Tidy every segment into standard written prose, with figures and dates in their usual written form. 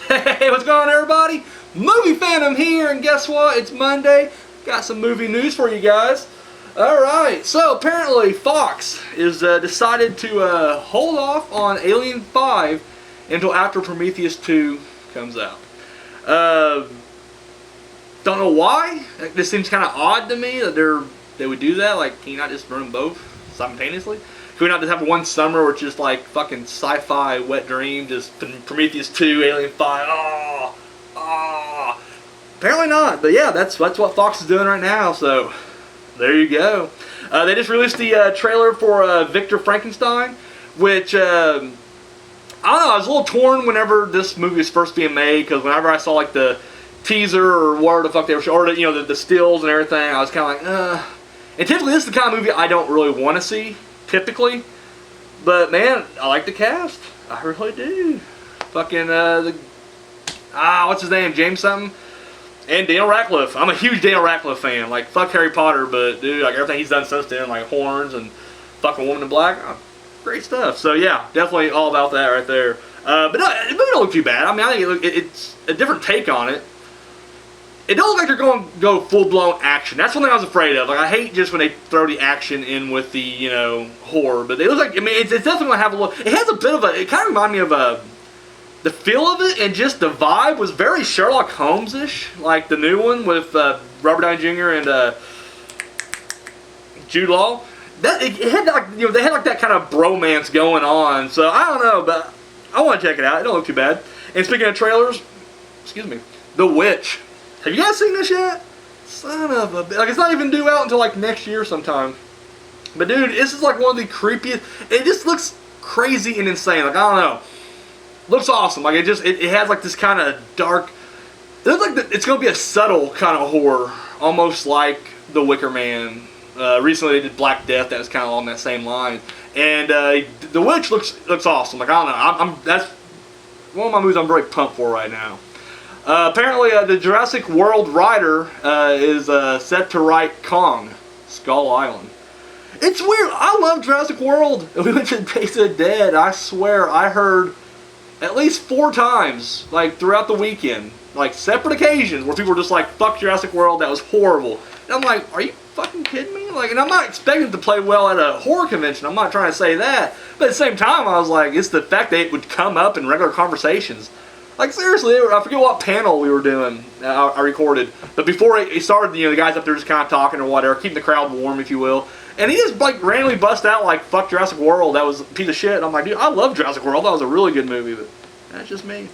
Hey, what's going on, everybody? Movie Phantom here, and guess what? It's Monday. Got some movie news for you guys. Alright, so apparently Fox is decided to hold off on Alien 5 until after Prometheus 2 comes out. Don't know why. This seems kind of odd to me that they would do that. Like, can you not just run them both simultaneously? Can we not just have one summer where it's just like fucking sci-fi wet dream, just Prometheus 2, Alien 5, Apparently not, but yeah, that's what Fox is doing right now, so there you go. They just released the trailer for Victor Frankenstein, which, I don't know, I was a little torn whenever this movie was first being made, because whenever I saw like the teaser or whatever the fuck they were showing, or the stills and everything, I was kind of like, And typically this is the kind of movie I don't really want to see, typically, but man, I like the cast. I really do. Fucking what's his name? James something. And Daniel Radcliffe. I'm a huge Daniel Radcliffe fan. Like, fuck Harry Potter, but dude, like everything he's done since then, like Horns and fucking Woman in Black, great stuff. So yeah, definitely all about that right there. But no, it movie don't look too bad. I mean, I think it's a different take on it. It don't look like they're going to go full-blown action. That's one thing I was afraid of. Like, I hate just when they throw the action in with the, horror. But it looks like, I mean, it's definitely going to have a look. It has a bit of it kind of reminded me of the feel of it and just the vibe was very Sherlock Holmes-ish. Like the new one with Robert Downey Jr. and Jude Law. It had like, they had like that kind of bromance going on. So, I don't know, but I want to check it out. It don't look too bad. And speaking of trailers, excuse me, The Witch. Have you guys seen this yet? Son of a bitch. Like, it's not even due out until like next year sometime. But dude, this is like one of the creepiest. It just looks crazy and insane. Like, I don't know. Looks awesome. Like, it has like this kind of dark. It looks like it's going to be a subtle kind of horror. Almost like The Wicker Man. Recently they did Black Death that was kind of on that same line. And The Witch looks awesome. Like, I don't know. That's one of my movies I'm very pumped for right now. Apparently, the Jurassic World writer is set to write Kong, Skull Island. It's weird. I love Jurassic World. We went to Taste of the Dead. I swear I heard at least 4 times, like throughout the weekend, like separate occasions where people were just like, "Fuck Jurassic World, that was horrible." And I'm like, "Are you fucking kidding me?" Like, and I'm not expecting it to play well at a horror convention. I'm not trying to say that, but at the same time, I was like, it's the fact that it would come up in regular conversations. Like, seriously, I forget what panel we were doing, I recorded. But before it started, the guys up there just kind of talking or whatever, keeping the crowd warm, if you will. And he just, like, randomly bust out, like, "Fuck Jurassic World, that was a piece of shit." And I'm like, dude, I love Jurassic World. That was a really good movie, but that's just me.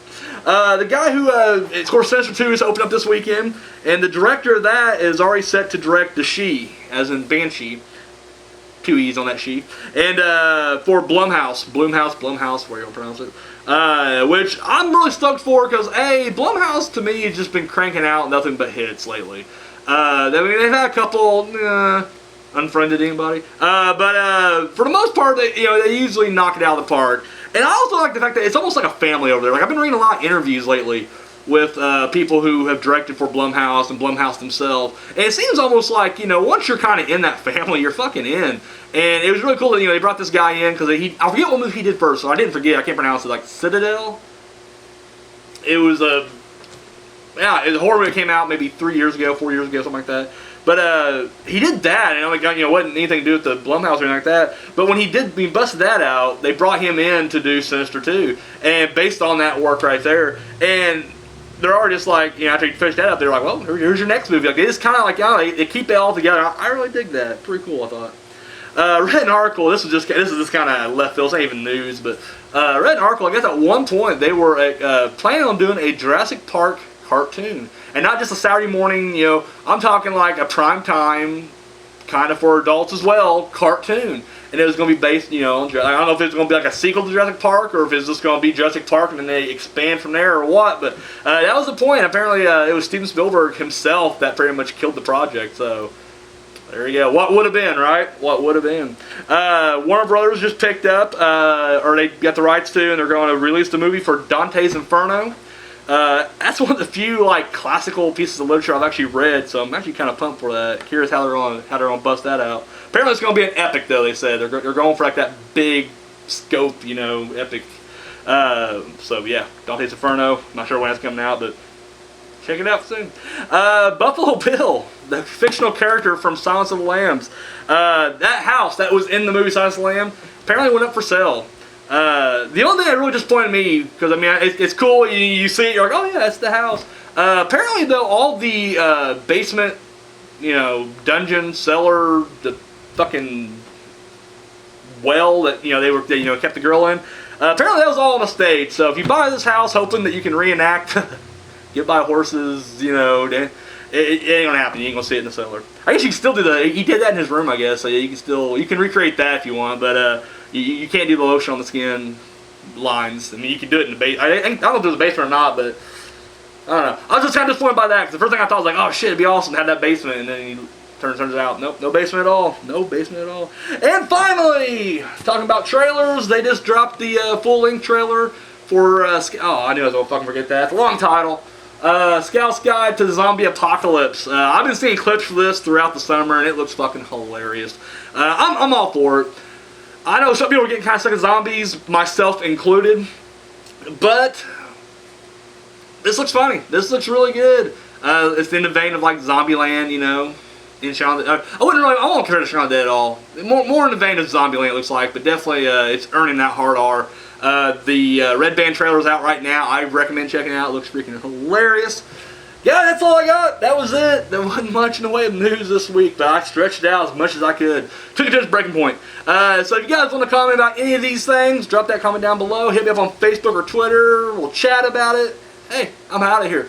The guy who, of course, Sinister 2 is opened up this weekend. And the director of that is already set to direct The She, as in Banshee. 2 E's on that she. And for Blumhouse, where you want to pronounce it. Which I'm really stoked for because, Blumhouse to me has just been cranking out nothing but hits lately. I mean, they've had a couple, unfriended anybody. But for the most part, they usually knock it out of the park. And I also like the fact that it's almost like a family over there. Like, I've been reading a lot of interviews lately with people who have directed for Blumhouse and Blumhouse themselves. And it seems almost like, once you're kind of in that family, you're fucking in. And it was really cool that, they brought this guy in because I forget what movie he did first, so I didn't forget. I can't pronounce it. Like Citadel? It was a horror movie that came out maybe 4 years ago, something like that. But he did that, and it wasn't anything to do with the Blumhouse or anything like that. But when he busted that out, they brought him in to do Sinister 2. And based on that work right there, and they're already just like, after you finish that up, they're like, well, here's your next movie. Like, they just kind of like, they keep it all together. I really dig that. Pretty cool, I thought. Read an article. This is just kind of left field. It's not even news, but read an article. I guess at one point they were planning on doing a Jurassic Park cartoon, and not just a Saturday morning. I'm talking like a prime time, kind of for adults as well, cartoon. And it was going to be based, on, I don't know if it's going to be like a sequel to Jurassic Park or if it's just going to be Jurassic Park and then they expand from there or what. But that was the point. Apparently, it was Steven Spielberg himself that pretty much killed the project. So there you go. What would have been, right? What would have been. Warner Brothers just picked up, or they got the rights to, and they're going to release the movie for Dante's Inferno. That's one of the few classical pieces of literature I've actually read, so I'm actually kind of pumped for that. Curious how they're going to bust that out. Apparently it's going to be an epic, though. They said they're going for like that big scope, epic. So yeah, Dante's Inferno. Not sure when it's coming out, but check it out soon. Buffalo Bill, the fictional character from Silence of the Lambs. That house that was in the movie Silence of the Lambs apparently went up for sale. The only thing that really disappointed me, because I mean, it's cool, you see it, you're like, oh yeah, that's the house. Apparently though, all the basement, dungeon, cellar, the fucking well that they kept the girl in. Apparently that was all on a stage. So if you buy this house hoping that you can reenact get by horses, it ain't gonna happen. You ain't gonna see it in the cellar. I guess you can still do that. He did that in his room, I guess. So yeah, you can recreate that if you want, but you can't do the lotion on the skin lines. I mean, you can do it in the basement. I don't know if there's a basement or not, but I don't know. I was just kind of disappointed by that, because the first thing I thought was like, oh shit, it'd be awesome to have that basement, and then turns out, nope, no basement at all. No basement at all. And finally, talking about trailers, they just dropped the full-length trailer for, I knew I was going to fucking forget that. It's a long title. Scout's Guide to the Zombie Apocalypse. I've been seeing clips for this throughout the summer, and it looks fucking hilarious. I'm all for it. I know some people are getting kind of sick of zombies, myself included, but this looks funny. This looks really good. It's in the vein of like Zombieland, in Shaun of the Dead. I won't compare to Shaun of the Dead at all. More in the vein of Zombieland, it looks like, but definitely it's earning that hard R. The Red Band trailer is out right now. I recommend checking it out. It looks freaking hilarious. Yeah, that's all I got. That was it. There wasn't much in the way of news this week, but I stretched it out as much as I could. Took it to its breaking point. So if you guys want to comment about any of these things, drop that comment down below. Hit me up on Facebook or Twitter. We'll chat about it. Hey, I'm out of here.